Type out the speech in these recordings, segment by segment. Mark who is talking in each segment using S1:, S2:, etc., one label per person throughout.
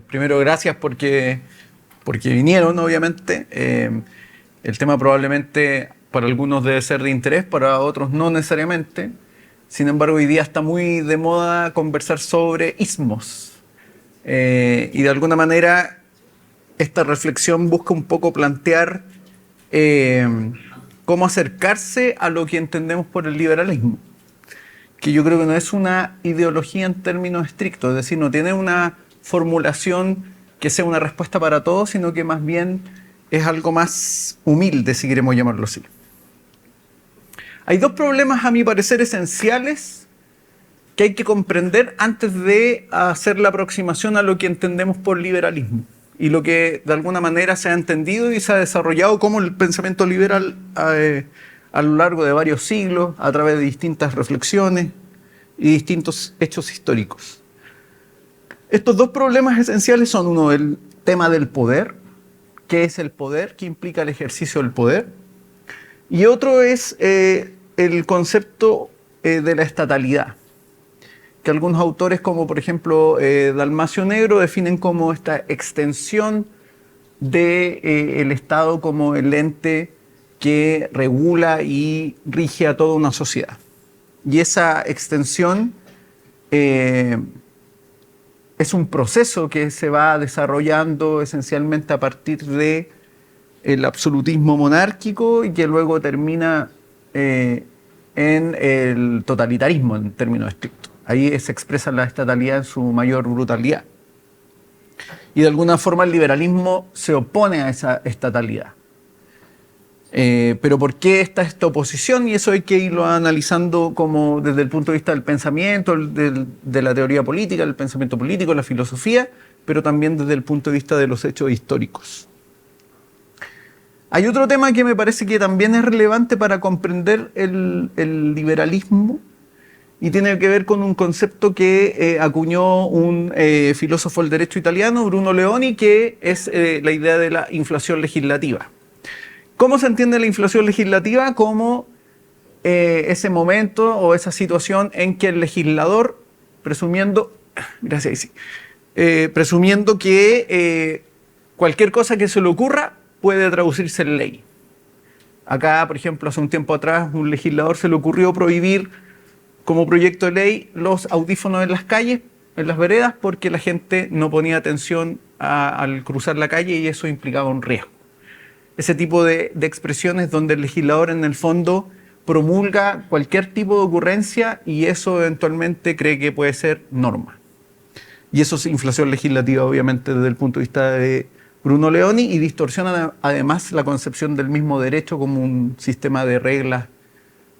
S1: Primero, gracias porque vinieron, obviamente. El tema probablemente para algunos debe ser de interés, para otros no necesariamente. Sin embargo, hoy día está muy de moda conversar sobre ismos. Y de alguna manera esta reflexión busca un poco plantear cómo acercarse a lo que entendemos por el liberalismo, que yo creo que no es una ideología en términos estrictos, es decir, no tiene una formulación que sea una respuesta para todos, sino que más bien es algo más humilde, si queremos llamarlo así. Hay dos problemas, a mi parecer, esenciales que hay que comprender antes de hacer la aproximación a lo que entendemos por liberalismo y lo que de alguna manera se ha entendido y se ha desarrollado como el pensamiento liberal a lo largo de varios siglos, a través de distintas reflexiones y distintos hechos históricos. Estos dos problemas esenciales son uno, el tema del poder, qué es el poder, qué implica el ejercicio del poder, y otro es el concepto de la estatalidad, que algunos autores como por ejemplo Dalmacio Negro definen como esta extensión del Estado como el ente que regula y rige a toda una sociedad. Y esa extensión es un proceso que se va desarrollando esencialmente a partir del absolutismo monárquico y que luego termina en el totalitarismo en términos estrictos. Ahí se expresa la estatalidad en su mayor brutalidad. Y de alguna forma el liberalismo se opone a esa estatalidad. Pero ¿por qué está esta oposición? Y eso hay que irlo analizando como desde el punto de vista del pensamiento, de la teoría política, del pensamiento político, la filosofía, pero también desde el punto de vista de los hechos históricos. Hay otro tema que me parece que también es relevante para comprender el liberalismo y tiene que ver con un concepto que acuñó un filósofo del derecho italiano, Bruno Leoni, que es la idea de la inflación legislativa. ¿Cómo se entiende la inflación legislativa? Como ese momento o esa situación en que el legislador, presumiendo que cualquier cosa que se le ocurra puede traducirse en ley. Acá, por ejemplo, hace un tiempo atrás, un legislador se le ocurrió prohibir como proyecto de ley los audífonos en las calles, en las veredas, porque la gente no ponía atención al cruzar la calle y eso implicaba un riesgo. Ese tipo de expresiones donde el legislador en el fondo promulga cualquier tipo de ocurrencia y eso eventualmente cree que puede ser norma. Y eso es inflación legislativa, obviamente, desde el punto de vista de Bruno Leoni, y distorsiona además la concepción del mismo derecho como un sistema de reglas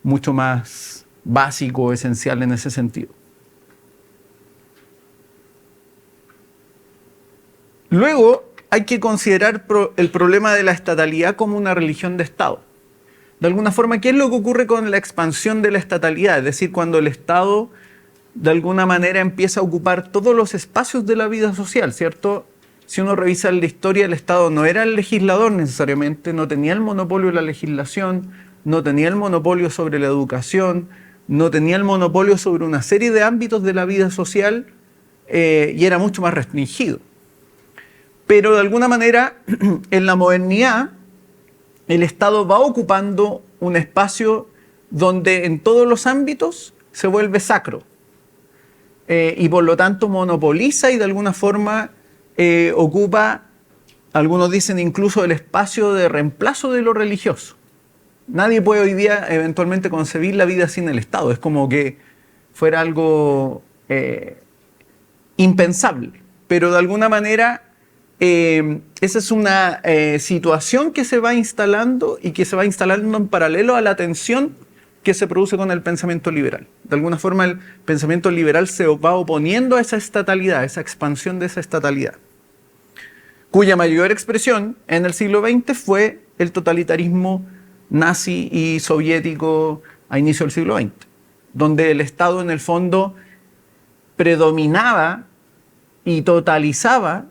S1: mucho más básico, esencial en ese sentido. Luego, hay que considerar el problema de la estatalidad como una religión de Estado. De alguna forma, ¿qué es lo que ocurre con la expansión de la estatalidad? Es decir, cuando el Estado de alguna manera empieza a ocupar todos los espacios de la vida social, ¿cierto? Si uno revisa la historia, el Estado no era el legislador necesariamente, no tenía el monopolio de la legislación, no tenía el monopolio sobre la educación, no tenía el monopolio sobre una serie de ámbitos de la vida social y era mucho más restringido. Pero de alguna manera, en la modernidad, el Estado va ocupando un espacio donde en todos los ámbitos se vuelve sacro y por lo tanto monopoliza y de alguna forma ocupa, algunos dicen incluso el espacio de reemplazo de lo religioso. Nadie puede hoy día eventualmente concebir la vida sin el Estado, es como que fuera algo impensable, pero de alguna manera esa es una situación que se va instalando y que se va instalando en paralelo a la tensión que se produce con el pensamiento liberal. De alguna forma el pensamiento liberal se va oponiendo a esa estatalidad, a esa expansión de esa estatalidad, cuya mayor expresión en el siglo XX fue el totalitarismo nazi y soviético a inicio del siglo XX, donde el Estado en el fondo predominaba y totalizaba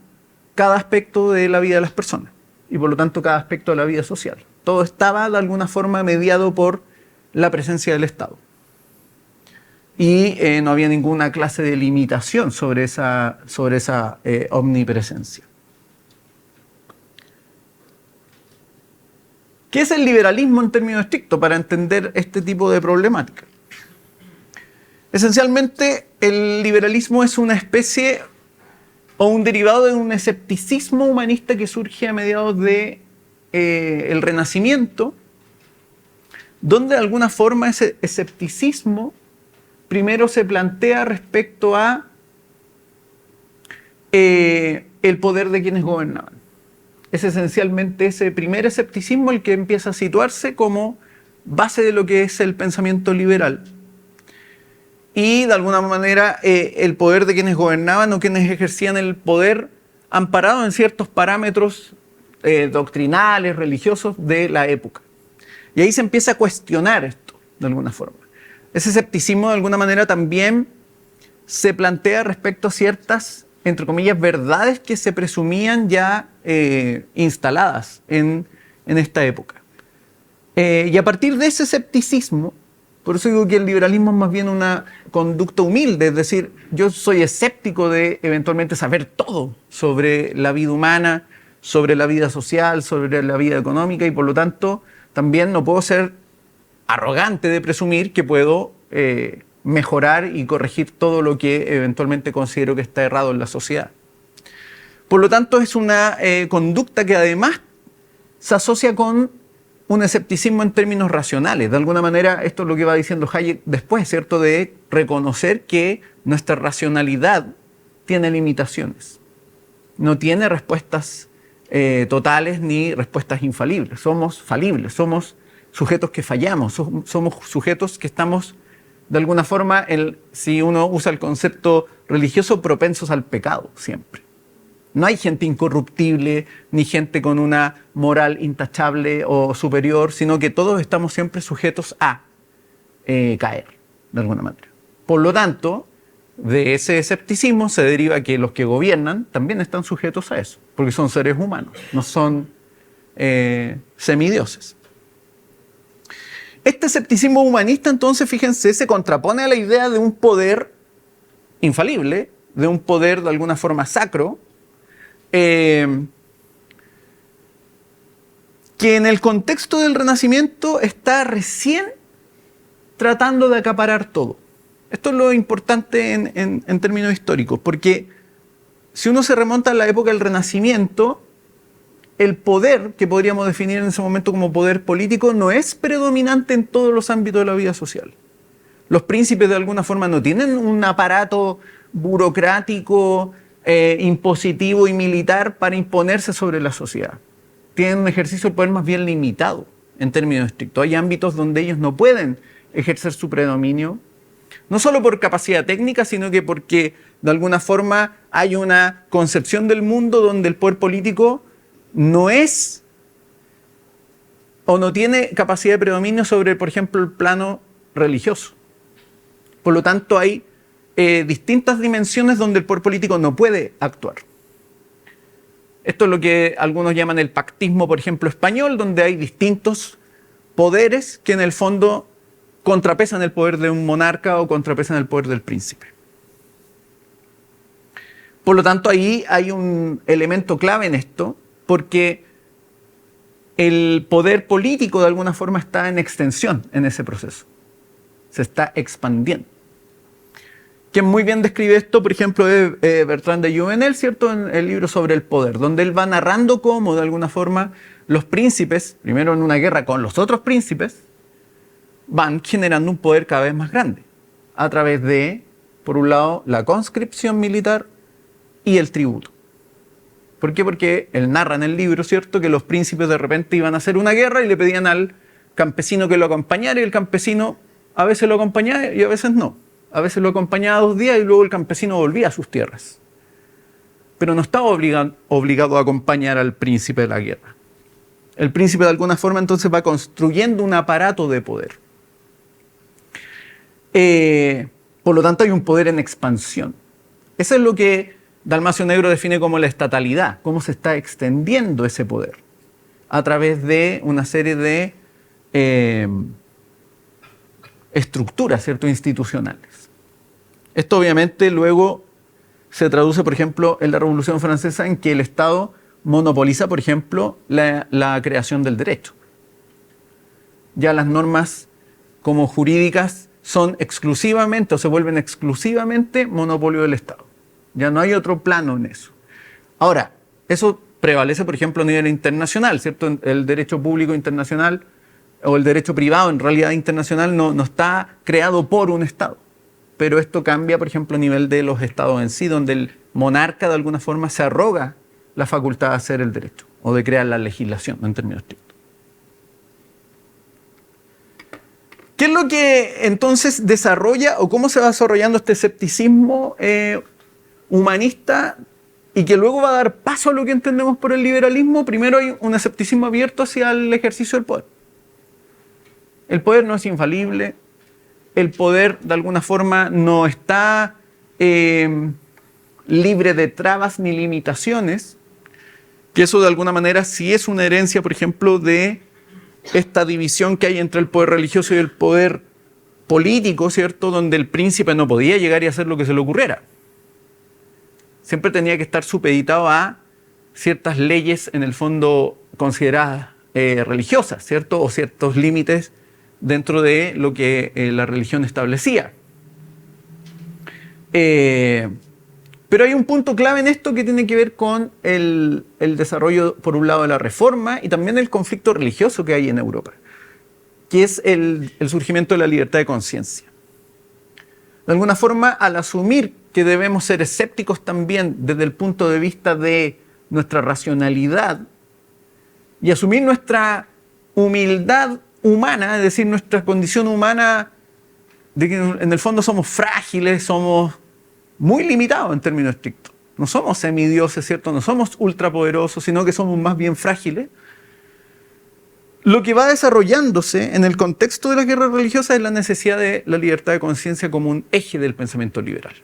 S1: cada aspecto de la vida de las personas y por lo tanto cada aspecto de la vida social. Todo estaba de alguna forma mediado por la presencia del Estado. y no había ninguna clase de limitación sobre esa omnipresencia. ¿Qué es el liberalismo en términos estrictos para entender este tipo de problemática? Esencialmente, el liberalismo es una especie o un derivado de un escepticismo humanista que surge a mediados de el Renacimiento, donde de alguna forma ese escepticismo primero se plantea respecto a el poder de quienes gobernaban. Es esencialmente ese primer escepticismo el que empieza a situarse como base de lo que es el pensamiento liberal. Y de alguna manera el poder de quienes gobernaban o quienes ejercían el poder amparado en ciertos parámetros doctrinales, religiosos de la época. Y ahí se empieza a cuestionar esto, de alguna forma. Ese escepticismo, de alguna manera, también se plantea respecto a ciertas, entre comillas, verdades que se presumían ya instaladas en esta época. Y a partir de ese escepticismo, por eso digo que el liberalismo es más bien una conducta humilde, es decir, yo soy escéptico de eventualmente saber todo sobre la vida humana, sobre la vida social, sobre la vida económica, y por lo tanto también no puedo ser arrogante de presumir que puedo mejorar y corregir todo lo que eventualmente considero que está errado en la sociedad. Por lo tanto, es una conducta que además se asocia con un escepticismo en términos racionales. De alguna manera, esto es lo que va diciendo Hayek después, ¿cierto?, de reconocer que nuestra racionalidad tiene limitaciones. No tiene respuestas totales ni respuestas infalibles. Somos falibles, somos sujetos que fallamos, somos sujetos que estamos, de alguna forma, si uno usa el concepto religioso, propensos al pecado siempre. No hay gente incorruptible, ni gente con una moral intachable o superior, sino que todos estamos siempre sujetos a caer, de alguna manera. Por lo tanto, de ese escepticismo se deriva que los que gobiernan también están sujetos a eso, porque son seres humanos, no son semidioses. Este escepticismo humanista, entonces, fíjense, se contrapone a la idea de un poder infalible, de un poder de alguna forma sacro, que en el contexto del Renacimiento está recién tratando de acaparar todo. Esto es lo importante en términos históricos, porque si uno se remonta a la época del Renacimiento, el poder que podríamos definir en ese momento como poder político no es predominante en todos los ámbitos de la vida social. Los príncipes de alguna forma no tienen un aparato burocrático, impositivo y militar para imponerse sobre la sociedad. Tienen un ejercicio de poder más bien limitado en términos estrictos. Hay ámbitos donde ellos no pueden ejercer su predominio, no solo por capacidad técnica, sino que porque de alguna forma hay una concepción del mundo donde el poder político no es o no tiene capacidad de predominio sobre, por ejemplo, el plano religioso. Por lo tanto, hay distintas dimensiones donde el poder político no puede actuar. Esto es lo que algunos llaman el pactismo, por ejemplo, español, donde hay distintos poderes que en el fondo contrapesan el poder de un monarca o contrapesan el poder del príncipe. Por lo tanto, ahí hay un elemento clave en esto, porque el poder político de alguna forma está en extensión en ese proceso. Se está expandiendo. Quien muy bien describe esto, por ejemplo, es Bertrand de Jouvenel, ¿cierto?, en el libro sobre el poder, donde él va narrando cómo, de alguna forma, los príncipes, primero en una guerra con los otros príncipes, van generando un poder cada vez más grande, a través de, por un lado, la conscripción militar y el tributo. ¿Por qué? Porque él narra en el libro, ¿cierto?, que los príncipes de repente iban a hacer una guerra y le pedían al campesino que lo acompañara, y el campesino a veces lo acompañaba y a veces no. A veces lo acompañaba 2 días y luego el campesino volvía a sus tierras. Pero no estaba obligado a acompañar al príncipe de la guerra. El príncipe de alguna forma entonces va construyendo un aparato de poder. Por lo tanto hay un poder en expansión. Eso es lo que Dalmacio Negro define como la estatalidad, cómo se está extendiendo ese poder a través de una serie de estructuras, ¿cierto?, institucionales. Esto obviamente luego se traduce, por ejemplo, en la Revolución Francesa, en que el Estado monopoliza, por ejemplo, la creación del derecho. Ya las normas como jurídicas son exclusivamente o se vuelven exclusivamente monopolio del Estado. Ya no hay otro plano en eso. Ahora, eso prevalece, por ejemplo, a nivel internacional, ¿cierto? El derecho público internacional o el derecho privado en realidad internacional no está creado por un Estado. Pero esto cambia, por ejemplo, a nivel de los estados en sí, donde el monarca de alguna forma se arroga la facultad de hacer el derecho o de crear la legislación en términos estrictos. ¿Qué es lo que entonces desarrolla o cómo se va desarrollando este escepticismo humanista y que luego va a dar paso a lo que entendemos por el liberalismo? Primero hay un escepticismo abierto hacia el ejercicio del poder. El poder no es infalible, el poder de alguna forma no está libre de trabas ni limitaciones, que eso de alguna manera sí es una herencia, por ejemplo, de esta división que hay entre el poder religioso y el poder político, ¿cierto? Donde el príncipe no podía llegar y hacer lo que se le ocurriera. Siempre tenía que estar supeditado a ciertas leyes, en el fondo consideradas religiosas, ¿cierto? O ciertos límites dentro de lo que la religión establecía. Pero hay un punto clave en esto que tiene que ver con el desarrollo, por un lado, de la reforma y también el conflicto religioso que hay en Europa, que es el surgimiento de la libertad de conciencia. De alguna forma, al asumir que debemos ser escépticos también desde el punto de vista de nuestra racionalidad y asumir nuestra humildad humana, es decir, nuestra condición humana de que en el fondo somos frágiles, somos muy limitados en términos estrictos. No somos semidioses, ¿cierto? No somos ultrapoderosos, sino que somos más bien frágiles. Lo que va desarrollándose en el contexto de la guerra religiosa es la necesidad de la libertad de conciencia como un eje del pensamiento liberal.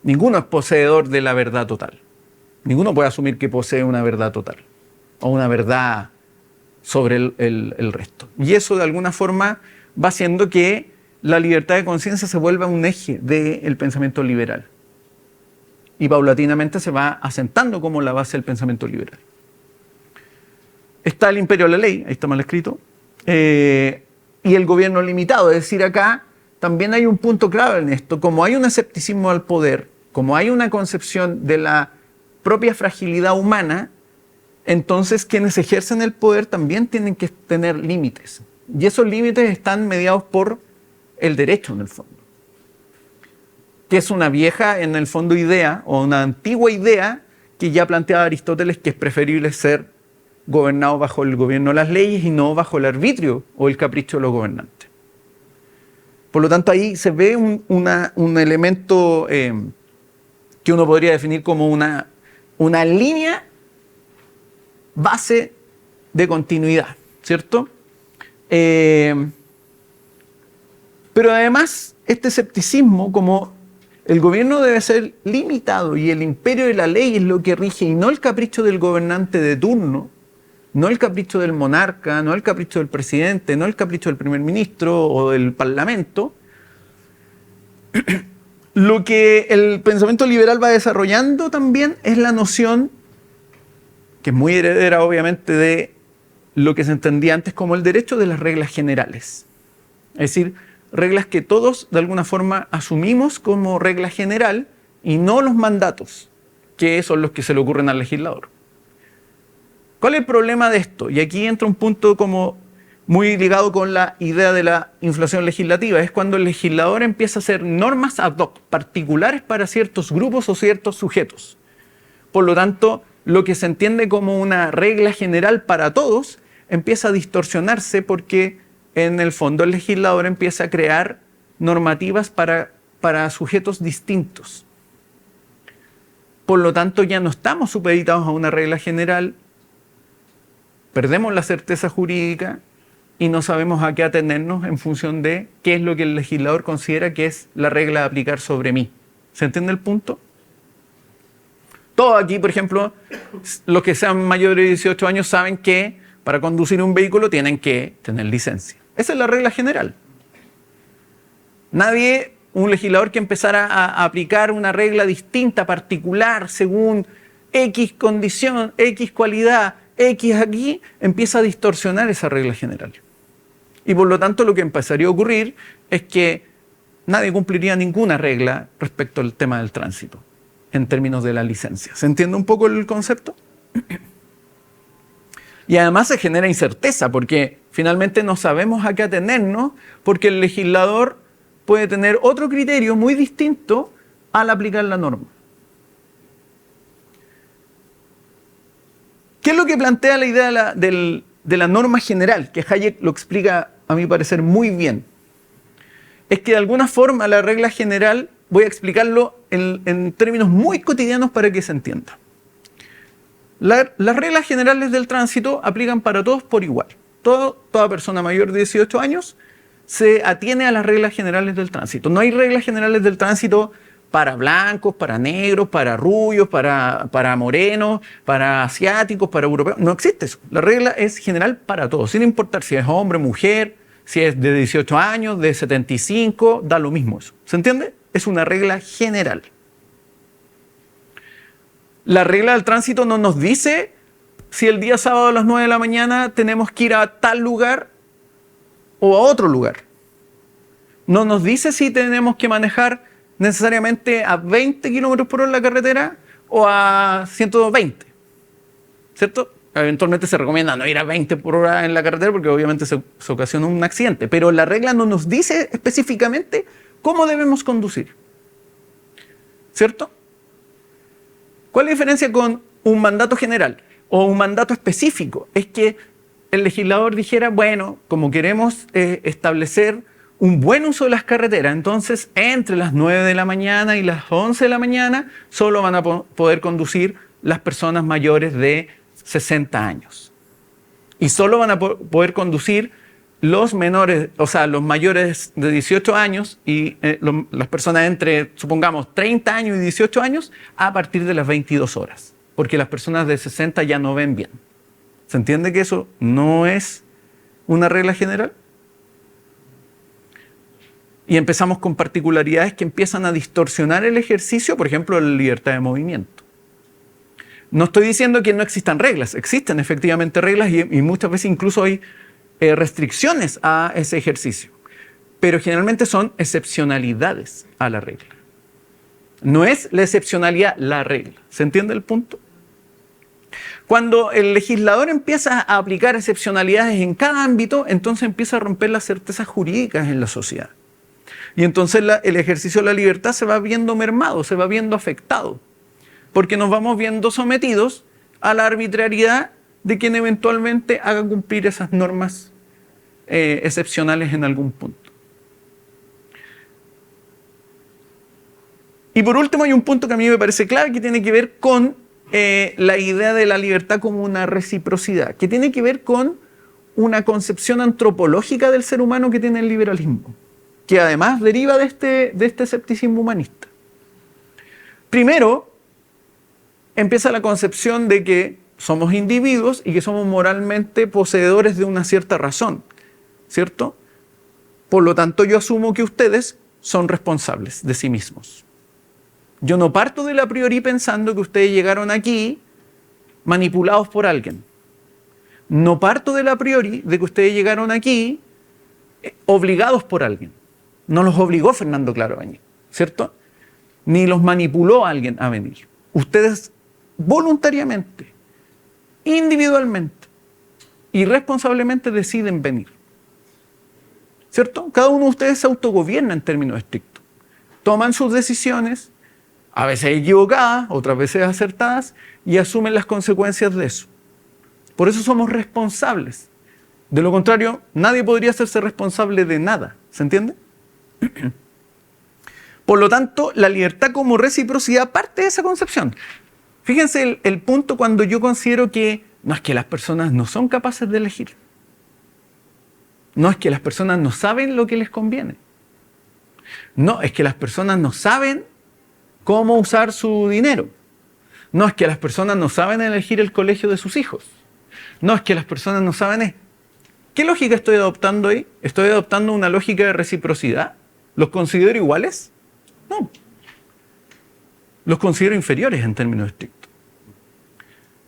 S1: Ninguno es poseedor de la verdad total. Ninguno puede asumir que posee una verdad total o una verdad sobre el resto. Y eso de alguna forma va haciendo que la libertad de conciencia se vuelva un eje del pensamiento liberal. Y paulatinamente se va asentando como la base del pensamiento liberal. Está el imperio de la ley, ahí está mal escrito, y el gobierno limitado. Es decir, acá también hay un punto clave en esto. Como hay un escepticismo al poder, como hay una concepción de la propia fragilidad humana, entonces quienes ejercen el poder también tienen que tener límites. Y esos límites están mediados por el derecho, en el fondo. Que es una vieja, en el fondo, idea, o una antigua idea, que ya planteaba Aristóteles, que es preferible ser gobernado bajo el gobierno de las leyes y no bajo el arbitrio o el capricho de los gobernantes. Por lo tanto, ahí se ve un elemento que uno podría definir como una línea base de continuidad, ¿cierto? Pero además, este escepticismo, como el gobierno debe ser limitado y el imperio de la ley es lo que rige y no el capricho del gobernante de turno, no el capricho del monarca, no el capricho del presidente, no el capricho del primer ministro o del parlamento, lo que el pensamiento liberal va desarrollando también es la noción, que es muy heredera obviamente de lo que se entendía antes como el derecho de las reglas generales. Es decir, reglas que todos de alguna forma asumimos como regla general y no los mandatos, que son los que se le ocurren al legislador. ¿Cuál es el problema de esto? Y aquí entra un punto como muy ligado con la idea de la inflación legislativa. Es cuando el legislador empieza a hacer normas ad hoc, particulares para ciertos grupos o ciertos sujetos. Por lo tanto, lo que se entiende como una regla general para todos empieza a distorsionarse porque en el fondo el legislador empieza a crear normativas para sujetos distintos. Por lo tanto, ya no estamos supeditados a una regla general, perdemos la certeza jurídica y no sabemos a qué atenernos en función de qué es lo que el legislador considera que es la regla a aplicar sobre mí. ¿Se entiende el punto? Todos aquí, por ejemplo, los que sean mayores de 18 años saben que para conducir un vehículo tienen que tener licencia. Esa es la regla general. Nadie un legislador que empezara a aplicar una regla distinta, particular, según X condición, X cualidad, X aquí, empieza a distorsionar esa regla general. Y por lo tanto lo que empezaría a ocurrir es que nadie cumpliría ninguna regla respecto al tema del tránsito, en términos de la licencia. ¿Se entiende un poco el concepto? Y además se genera incerteza, porque finalmente no sabemos a qué atenernos, porque el legislador puede tener otro criterio muy distinto al aplicar la norma. ¿Qué es lo que plantea la idea de la norma general? Que Hayek lo explica, a mi parecer, muy bien. Es que de alguna forma la regla general, voy a explicarlo en términos muy cotidianos para que se entienda. Las reglas generales del tránsito aplican para todos por igual. Toda persona mayor de 18 años se atiene a las reglas generales del tránsito. No hay reglas generales del tránsito para blancos, para negros, para rubios, para morenos, para asiáticos, para europeos. No existe eso. La regla es general para todos, sin importar si es hombre, mujer, si es de 18 años, de 75, da lo mismo eso. ¿Se entiende? Es una regla general. La regla del tránsito no nos dice si el día sábado a las 9 de la mañana tenemos que ir a tal lugar o a otro lugar. No nos dice si tenemos que manejar necesariamente a 20 kilómetros por hora en la carretera o a 120. ¿Cierto? Eventualmente se recomienda no ir a 20 por hora en la carretera porque obviamente se ocasiona un accidente. Pero la regla no nos dice específicamente cómo debemos conducir. ¿Cierto? ¿Cuál es la diferencia con un mandato general o un mandato específico? Es que el legislador dijera, bueno, como queremos establecer un buen uso de las carreteras, entonces entre las 9 de la mañana y las 11 de la mañana solo van a poder conducir las personas mayores de 60 años. Y solo van a poder conducir los menores, o sea, los mayores de 18 años y las personas entre, supongamos, 30 años y 18 años a partir de las 22 horas. Porque las personas de 60 ya no ven bien. ¿Se entiende que eso no es una regla general? Y empezamos con particularidades que empiezan a distorsionar el ejercicio, por ejemplo, la libertad de movimiento. No estoy diciendo que no existan reglas, existen efectivamente reglas y muchas veces incluso hay restricciones a ese ejercicio, pero generalmente son excepcionalidades a la regla. No es la excepcionalidad la regla. ¿Se entiende el punto? Cuando el legislador empieza a aplicar excepcionalidades en cada ámbito, entonces empieza a romper las certezas jurídicas en la sociedad. Y entonces el ejercicio de la libertad se va viendo mermado, se va viendo afectado, porque nos vamos viendo sometidos a la arbitrariedad de quien eventualmente haga cumplir esas normas excepcionales en algún punto. Y por último hay un punto que a mí me parece clave que tiene que ver con la idea de la libertad como una reciprocidad, que tiene que ver con una concepción antropológica del ser humano que tiene el liberalismo, que además deriva de este escepticismo humanista. Primero, empieza la concepción de que somos individuos y que somos moralmente poseedores de una cierta razón, ¿cierto? Por lo tanto, yo asumo que ustedes son responsables de sí mismos. Yo no parto del a priori pensando que ustedes llegaron aquí manipulados por alguien. No parto del a priori de que ustedes llegaron aquí obligados por alguien. No los obligó Fernando Claro a venir, ¿cierto? Ni los manipuló alguien a venir. Ustedes voluntariamente, individualmente y responsablemente deciden venir. ¿Cierto? Cada uno de ustedes se autogobierna en términos estrictos. Toman sus decisiones, a veces equivocadas, otras veces acertadas, y asumen las consecuencias de eso. Por eso somos responsables. De lo contrario, nadie podría hacerse responsable de nada. ¿Se entiende? Por lo tanto, la libertad como reciprocidad parte de esa concepción. Fíjense el punto cuando yo considero que no es que las personas no son capaces de elegir. No es que las personas no saben lo que les conviene. No, es que las personas no saben cómo usar su dinero. No, es que las personas no saben elegir el colegio de sus hijos. No, es que las personas no saben... ¿Qué lógica estoy adoptando ahí? ¿Estoy adoptando una lógica de reciprocidad? ¿Los considero iguales? No. Los considero inferiores en términos estrictos.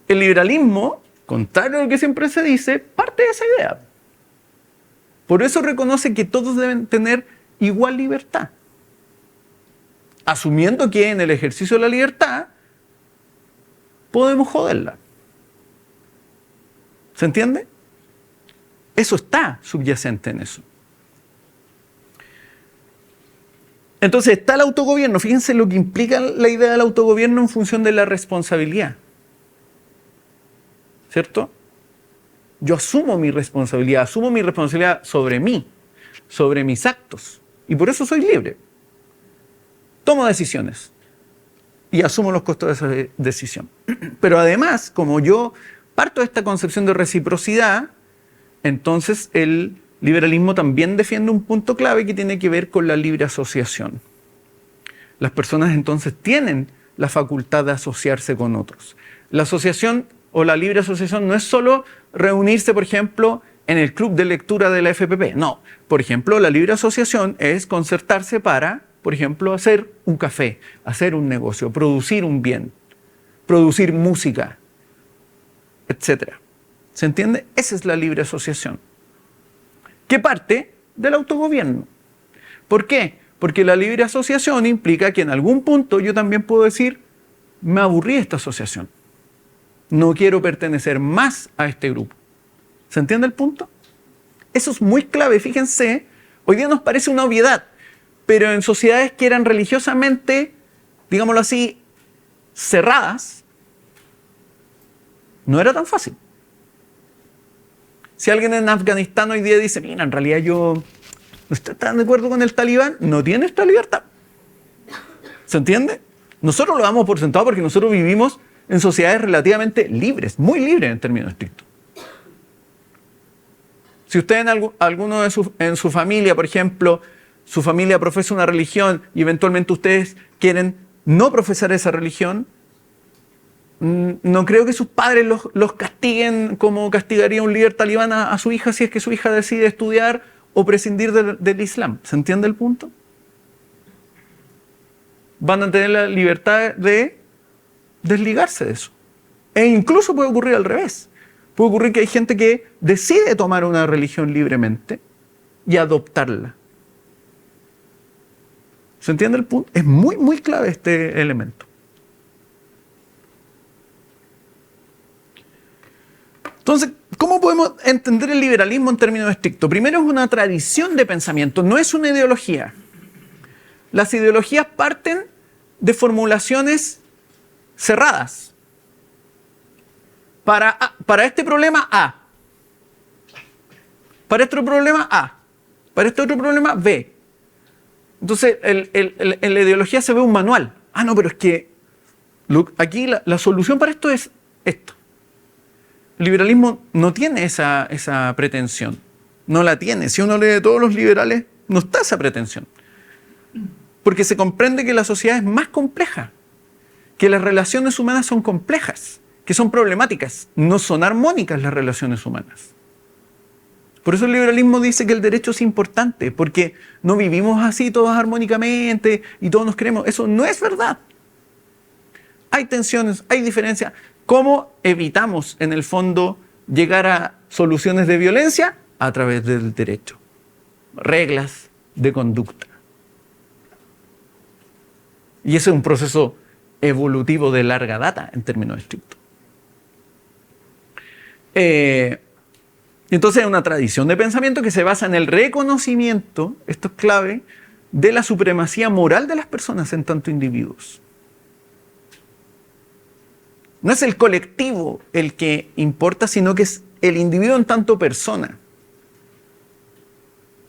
S1: El liberalismo, contrario a lo que siempre se dice, parte de esa idea. Por eso reconoce que todos deben tener igual libertad, asumiendo que en el ejercicio de la libertad podemos joderla. ¿Se entiende? Eso está subyacente en eso. Entonces está el autogobierno. Fíjense lo que implica la idea del autogobierno en función de la responsabilidad. ¿Cierto? Yo asumo mi responsabilidad sobre mí, sobre mis actos. Y por eso soy libre. Tomo decisiones y asumo los costos de esa decisión. Pero además, como yo parto de esta concepción de reciprocidad, entonces el liberalismo también defiende un punto clave que tiene que ver con la libre asociación. Las personas entonces tienen la facultad de asociarse con otros. La asociación o la libre asociación no es solo reunirse, por ejemplo, en el club de lectura de la FPP. No, por ejemplo, la libre asociación es concertarse para, por ejemplo, hacer un café, hacer un negocio, producir un bien, producir música, etc. ¿Se entiende? Esa es la libre asociación, que parte del autogobierno. ¿Por qué? Porque la libre asociación implica que en algún punto yo también puedo decir, me aburrí de esta asociación. No quiero pertenecer más a este grupo. ¿Se entiende el punto? Eso es muy clave. Fíjense, hoy día nos parece una obviedad, pero en sociedades que eran religiosamente, digámoslo así, cerradas, no era tan fácil. Si alguien en Afganistán hoy día dice, mira, en realidad yo no estoy tan de acuerdo con el talibán, no tiene esta libertad. ¿Se entiende? Nosotros lo damos por sentado porque nosotros vivimos en sociedades relativamente libres, muy libres en términos estrictos. Si usted en su familia, por ejemplo, su familia profesa una religión y eventualmente ustedes quieren no profesar esa religión, no creo que sus padres los castiguen como castigaría un líder talibán a su hija si es que su hija decide estudiar o prescindir del Islam. ¿Se entiende el punto? Van a tener la libertad de desligarse de eso. E incluso puede ocurrir al revés. Puede ocurrir que hay gente que decide tomar una religión libremente y adoptarla. ¿Se entiende el punto? Es muy, muy clave este elemento. Entonces, ¿cómo podemos entender el liberalismo en términos estrictos? Primero, es una tradición de pensamiento, no es una ideología. Las ideologías parten de formulaciones cerradas. Para este problema, A. Para este otro problema, A. Para este otro problema, B. Entonces, en la ideología se ve un manual. Ah, no, pero es que aquí la solución para esto es esto. El liberalismo no tiene esa pretensión. No la tiene. Si uno lee de todos los liberales, no está esa pretensión. Porque se comprende que la sociedad es más compleja, que las relaciones humanas son complejas, que son problemáticas, no son armónicas las relaciones humanas. Por eso el liberalismo dice que el derecho es importante, porque no vivimos así todos armónicamente y todos nos queremos. Eso no es verdad. Hay tensiones, hay diferencias. ¿Cómo evitamos, en el fondo, llegar a soluciones de violencia? A través del derecho. Reglas de conducta. Y ese es un proceso evolutivo de larga data, en términos estrictos. Entonces es una tradición de pensamiento que se basa en el reconocimiento, esto es clave, de la supremacía moral de las personas en tanto individuos. No es el colectivo el que importa, sino que es el individuo en tanto persona.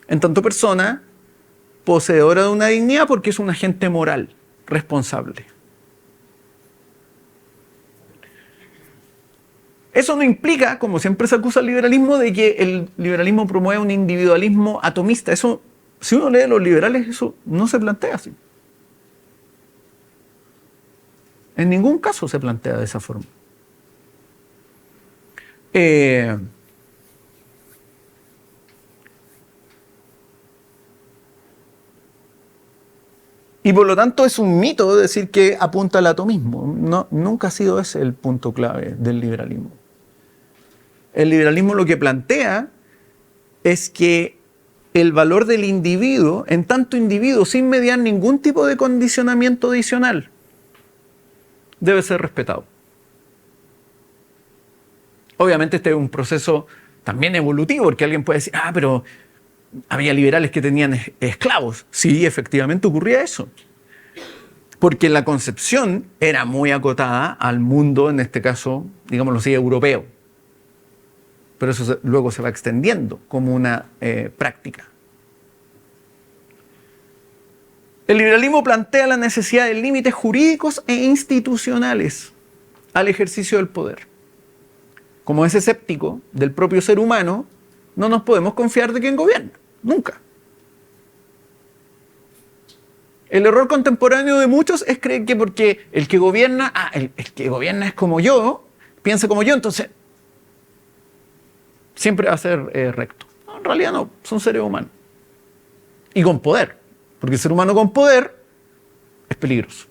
S1: En tanto persona, poseedora de una dignidad porque es un agente moral, responsable. Eso no implica, como siempre se acusa al liberalismo, de que el liberalismo promueve un individualismo atomista. Eso, si uno lee los liberales, eso no se plantea así. En ningún caso se plantea de esa forma. Y por lo tanto es un mito decir que apunta al atomismo. No, nunca ha sido ese el punto clave del liberalismo. El liberalismo lo que plantea es que el valor del individuo, en tanto individuo, sin mediar ningún tipo de condicionamiento adicional, debe ser respetado. Obviamente este es un proceso también evolutivo, porque alguien puede decir, pero había liberales que tenían esclavos. Sí, efectivamente ocurría eso. Porque la concepción era muy acotada al mundo, en este caso, digámoslo así, europeo. Pero eso luego se va extendiendo como una práctica. El liberalismo plantea la necesidad de límites jurídicos e institucionales al ejercicio del poder. Como es escéptico del propio ser humano, no nos podemos confiar de quien gobierna, nunca. El error contemporáneo de muchos es creer que porque el que gobierna, el que gobierna es como yo, piensa como yo, entonces siempre va a ser recto. No, en realidad no, son seres humanos. Y con poder, porque el ser humano con poder es peligroso.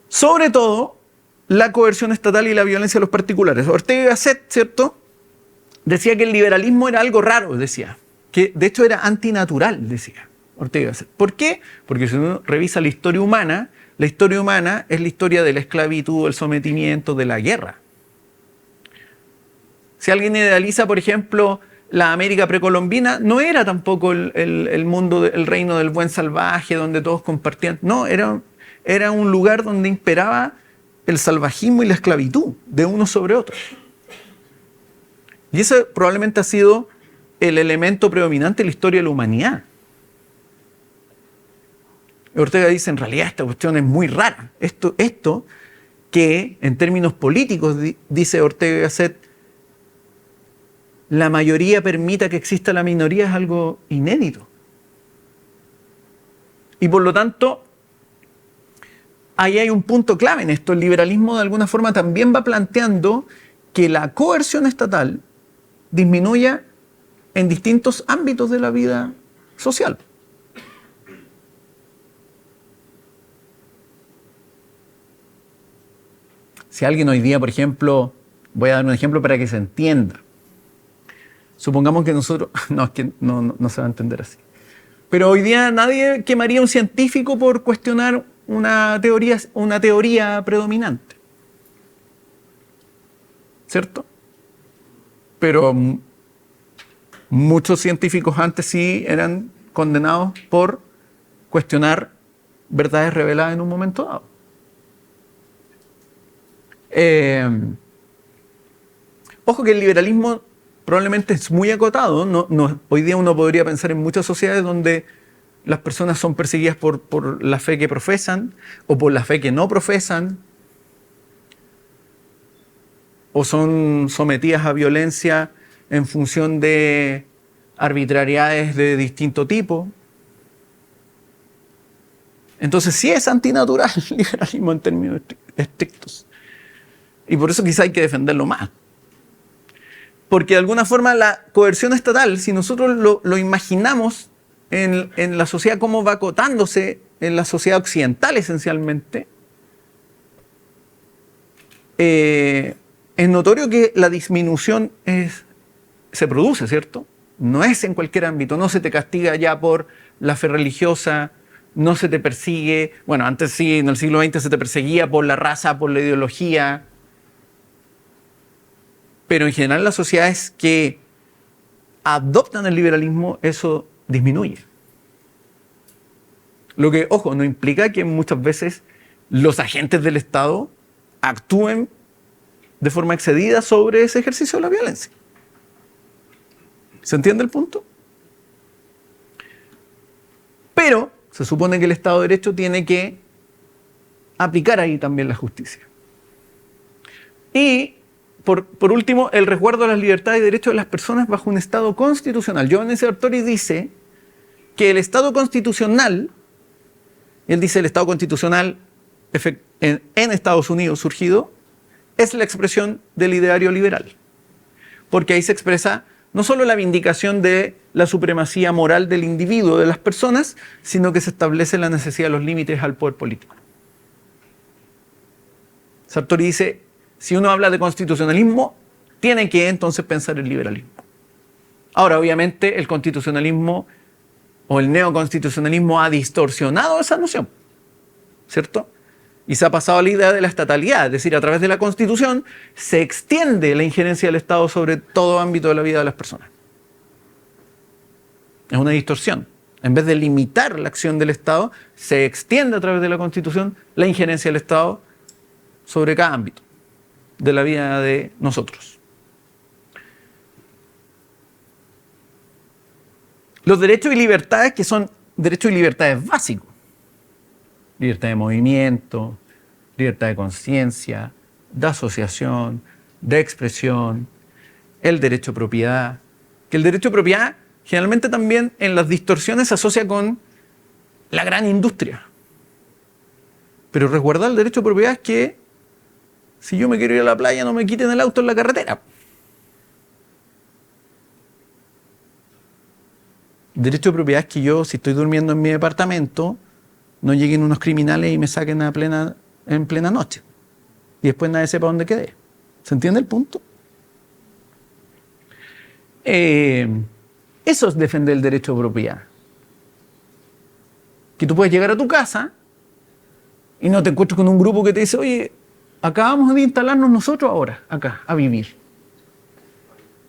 S1: Sobre todo, la coerción estatal y la violencia de los particulares. Ortega y Gasset, ¿cierto?, decía que el liberalismo era algo raro, decía. Que de hecho era antinatural, decía Ortega y Gasset. ¿Por qué? Porque si uno revisa la historia humana es la historia de la esclavitud, del sometimiento, de la guerra. Si alguien idealiza, por ejemplo, la América precolombina, no era tampoco el mundo, el reino del buen salvaje, donde todos compartían. No, era un lugar donde imperaba el salvajismo y la esclavitud de unos sobre otros. Y ese probablemente ha sido el elemento predominante en la historia de la humanidad. Ortega dice, en realidad esta cuestión es muy rara. Esto que en términos políticos, dice Ortega y Gasset, la mayoría permita que exista la minoría es algo inédito. Y por lo tanto, ahí hay un punto clave en esto. El liberalismo de alguna forma también va planteando que la coerción estatal disminuya en distintos ámbitos de la vida social. Si alguien hoy día, por ejemplo, voy a dar un ejemplo para que se entienda. Supongamos que nosotros, es que no se va a entender así. Pero hoy día nadie quemaría a un científico por cuestionar una teoría predominante. ¿Cierto? Pero muchos científicos antes sí eran condenados por cuestionar verdades reveladas en un momento dado. Ojo que el liberalismo probablemente es muy acotado. Hoy día uno podría pensar en muchas sociedades donde las personas son perseguidas por la fe que profesan o por la fe que no profesan, o son sometidas a violencia en función de arbitrariedades de distinto tipo. Entonces sí es antinatural el liberalismo en términos estrictos. Y por eso quizá hay que defenderlo más. Porque de alguna forma la coerción estatal, si nosotros lo imaginamos en la sociedad, cómo va acotándose en la sociedad occidental esencialmente, es notorio que la disminución se produce, ¿cierto? No es en cualquier ámbito, no se te castiga ya por la fe religiosa, no se te persigue, bueno, antes sí, en el siglo XX se te perseguía por la raza, por la ideología, pero en general las sociedades que adoptan el liberalismo, eso disminuye. Lo que, ojo, no implica que muchas veces los agentes del Estado actúen de forma excedida sobre ese ejercicio de la violencia. ¿Se entiende el punto? Pero se supone que el Estado de Derecho tiene que aplicar ahí también la justicia. Y, por último, el resguardo de las libertades y derechos de las personas bajo un Estado constitucional. Giovanni Sartori dice que el Estado constitucional, él dice el Estado constitucional en Estados Unidos surgido, es la expresión del ideario liberal. Porque ahí se expresa no solo la vindicación de la supremacía moral del individuo, de las personas, sino que se establece la necesidad de los límites al poder político. Sartori dice, si uno habla de constitucionalismo, tiene que entonces pensar el liberalismo. Ahora, obviamente, el constitucionalismo o el neoconstitucionalismo ha distorsionado esa noción, ¿cierto? Y se ha pasado a la idea de la estatalidad, es decir, a través de la Constitución se extiende la injerencia del Estado sobre todo ámbito de la vida de las personas. Es una distorsión. En vez de limitar la acción del Estado, se extiende a través de la Constitución la injerencia del Estado sobre cada ámbito de la vida de nosotros. Los derechos y libertades, que son derechos y libertades básicos, libertad de movimiento, libertad de conciencia, de asociación, de expresión, el derecho a propiedad, que el derecho a propiedad generalmente también en las distorsiones se asocia con la gran industria. Pero resguardar el derecho a propiedad es que si yo me quiero ir a la playa no me quiten el auto en la carretera. Derecho de propiedad es que yo, si estoy durmiendo en mi departamento, no lleguen unos criminales y me saquen en plena noche. Y después nadie sepa dónde quedé. ¿Se entiende el punto? Eso es defender el derecho de propiedad. Que tú puedes llegar a tu casa y no te encuentres con un grupo que te dice, oye, acabamos de instalarnos nosotros ahora, acá, a vivir.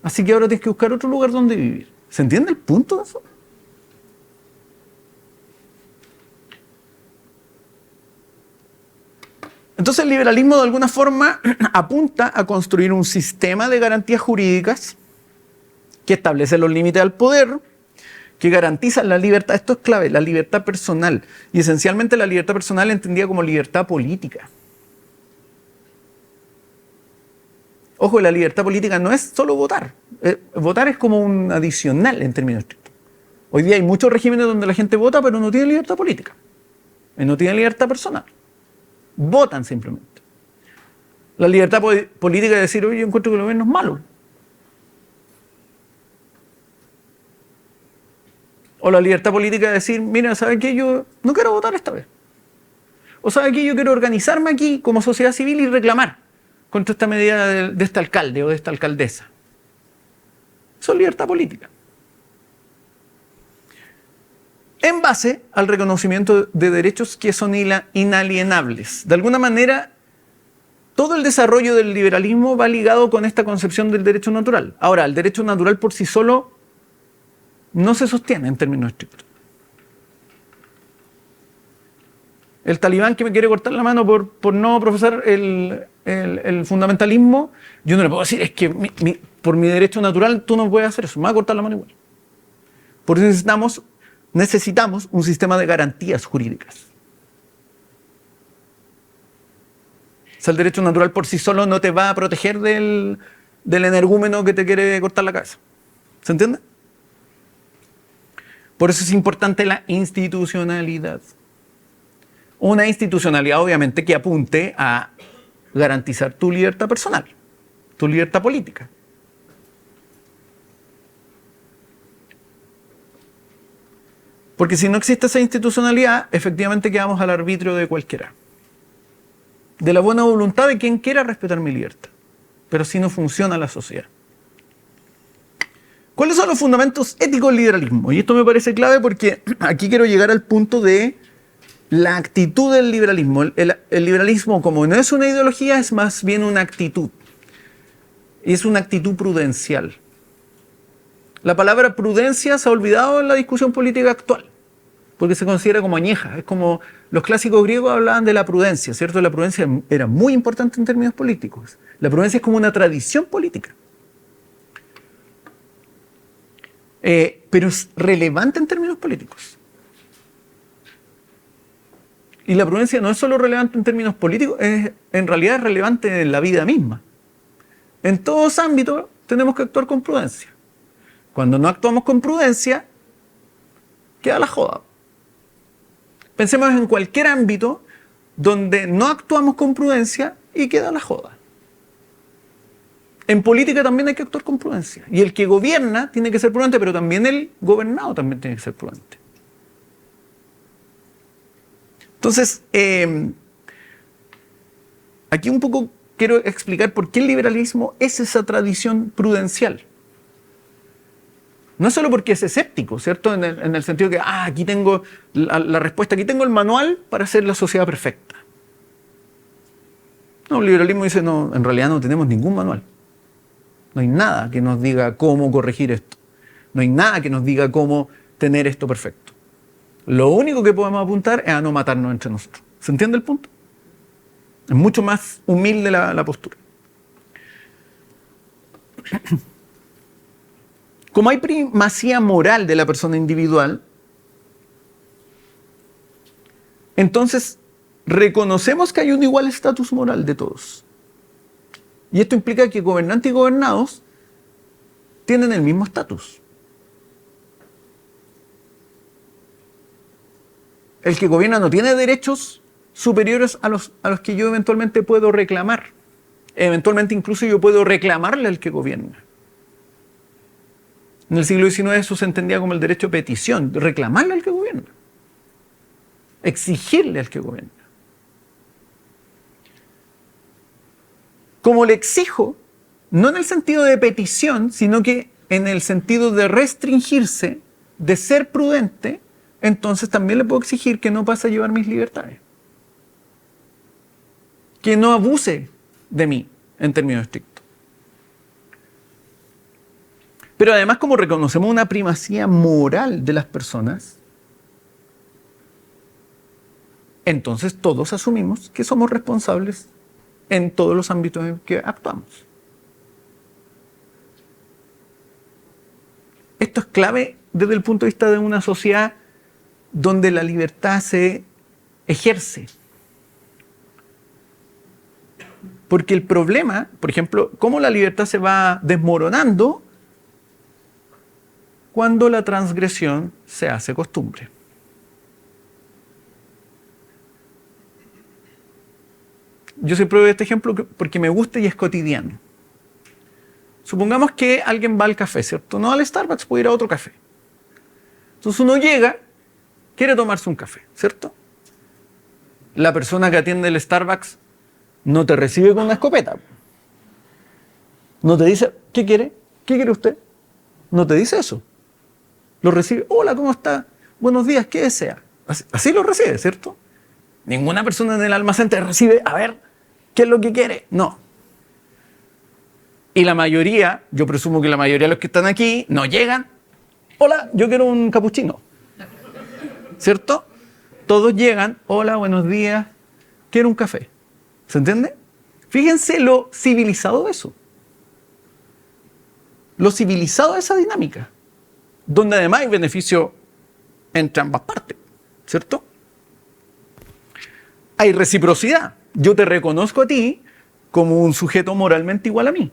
S1: Así que ahora tienes que buscar otro lugar donde vivir. ¿Se entiende el punto de eso? Entonces el liberalismo de alguna forma apunta a construir un sistema de garantías jurídicas que establece los límites al poder, que garantiza la libertad, esto es clave, la libertad personal, y esencialmente la libertad personal entendida como libertad política. Ojo, la libertad política no es solo votar, votar es como un adicional en términos estrictos. Hoy día hay muchos regímenes donde la gente vota pero no tiene libertad política, no tiene libertad personal. Votan simplemente. La libertad política es decir, oye, yo encuentro que el gobierno es malo. O la libertad política es decir, mira, ¿sabe qué? Yo no quiero votar esta vez. O ¿sabe qué? Yo quiero organizarme aquí como sociedad civil y reclamar contra esta medida de este alcalde o de esta alcaldesa. Eso es libertad política. En base al reconocimiento de derechos que son inalienables. De alguna manera, todo el desarrollo del liberalismo va ligado con esta concepción del derecho natural. Ahora, el derecho natural por sí solo no se sostiene en términos estrictos. El talibán que me quiere cortar la mano por no profesar el fundamentalismo, yo no le puedo decir, es que por mi derecho natural tú no puedes hacer eso, me va a cortar la mano igual. Por eso necesitamos un sistema de garantías jurídicas. O sea, el derecho natural por sí solo no te va a proteger del energúmeno que te quiere cortar la cabeza. ¿Se entiende? Por eso es importante la institucionalidad. Una institucionalidad, obviamente, que apunte a garantizar tu libertad personal, tu libertad política. Porque si no existe esa institucionalidad, efectivamente quedamos al arbitrio de cualquiera. De la buena voluntad de quien quiera respetar mi libertad. Pero si no funciona la sociedad. ¿Cuáles son los fundamentos éticos del liberalismo? Y esto me parece clave porque aquí quiero llegar al punto de la actitud del liberalismo. El liberalismo, como no es una ideología, es más bien una actitud. Y es una actitud prudencial. La palabra prudencia se ha olvidado en la discusión política actual, porque se considera como añeja. Es como los clásicos griegos hablaban de la prudencia, ¿cierto? La prudencia era muy importante en términos políticos. La prudencia es como una tradición política. Pero es relevante en términos políticos. Y la prudencia no es solo relevante en términos políticos, en realidad es relevante en la vida misma. En todos ámbitos tenemos que actuar con prudencia. Cuando no actuamos con prudencia, queda la joda. Pensemos en cualquier ámbito donde no actuamos con prudencia y queda la joda. En política también hay que actuar con prudencia. Y el que gobierna tiene que ser prudente, pero también el gobernado también tiene que ser prudente. Entonces, aquí un poco quiero explicar por qué el liberalismo es esa tradición prudencial. No solo porque es escéptico, ¿cierto? En el sentido que, aquí tengo la respuesta, aquí tengo el manual para hacer la sociedad perfecta. No, el liberalismo dice, no, en realidad no tenemos ningún manual. No hay nada que nos diga cómo corregir esto. No hay nada que nos diga cómo tener esto perfecto. Lo único que podemos apuntar es a no matarnos entre nosotros. ¿Se entiende el punto? Es mucho más humilde la postura. Como hay primacía moral de la persona individual, entonces reconocemos que hay un igual estatus moral de todos. Y esto implica que gobernantes y gobernados tienen el mismo estatus. El que gobierna no tiene derechos superiores a los que yo eventualmente puedo reclamar. Eventualmente incluso yo puedo reclamarle al que gobierna. En el siglo XIX eso se entendía como el derecho a petición, reclamarle al que gobierna. Exigirle al que gobierna. Como le exijo, no en el sentido de petición, sino que en el sentido de restringirse, de ser prudente, entonces también le puedo exigir que no pase a llevar mis libertades. Que no abuse de mí, en términos estrictos. Pero además, como reconocemos una primacía moral de las personas, entonces todos asumimos que somos responsables en todos los ámbitos en que actuamos. Esto es clave desde el punto de vista de una sociedad donde la libertad se ejerce. Porque el problema, por ejemplo, cómo la libertad se va desmoronando cuando la transgresión se hace costumbre. Yo siempre doy este ejemplo porque me gusta y es cotidiano. Supongamos que alguien va al café, ¿cierto? No al Starbucks, puede ir a otro café. Entonces uno llega, quiere tomarse un café, ¿cierto? La persona que atiende el Starbucks no te recibe con una escopeta. No te dice, ¿qué quiere? ¿Qué quiere usted? No te dice eso. Lo recibe, hola, ¿cómo está? Buenos días, ¿qué desea? Así lo recibe, ¿cierto? Ninguna persona en el almacén te recibe, a ver, ¿qué es lo que quiere? No. Y la mayoría, yo presumo que la mayoría de los que están aquí, no llegan, hola, yo quiero un capuchino. ¿Cierto? Todos llegan, hola, buenos días, quiero un café. ¿Se entiende? Fíjense lo civilizado de eso. Lo civilizado de esa dinámica. Donde además hay beneficio entre ambas partes. ¿Cierto? Hay reciprocidad. Yo te reconozco a ti como un sujeto moralmente igual a mí.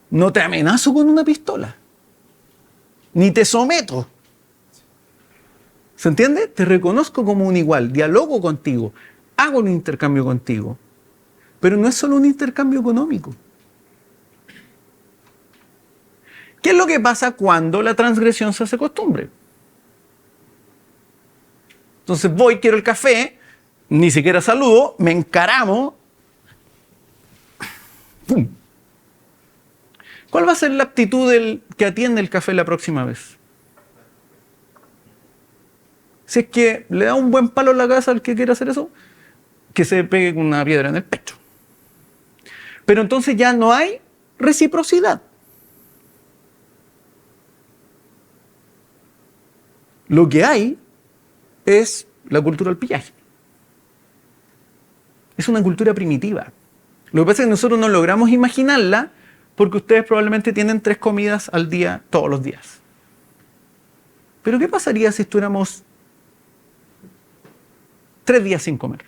S1: No te amenazo con una pistola. Ni te someto. ¿Se entiende? Te reconozco como un igual. Dialogo contigo. Hago un intercambio contigo. Pero no es solo un intercambio económico. ¿Qué es lo que pasa cuando la transgresión se hace costumbre? Entonces voy, quiero el café, ni siquiera saludo, me encaramo. ¡Pum! ¿Cuál va a ser la actitud del que atiende el café la próxima vez? Si es que le da un buen palo en la cabeza al que quiere hacer eso, que se pegue con una piedra en el pecho. Pero entonces ya no hay reciprocidad. Lo que hay es la cultura del pillaje. Es una cultura primitiva. Lo que pasa es que nosotros no logramos imaginarla porque ustedes probablemente tienen 3 comidas al día todos los días. Pero ¿qué pasaría si estuviéramos 3 días sin comer?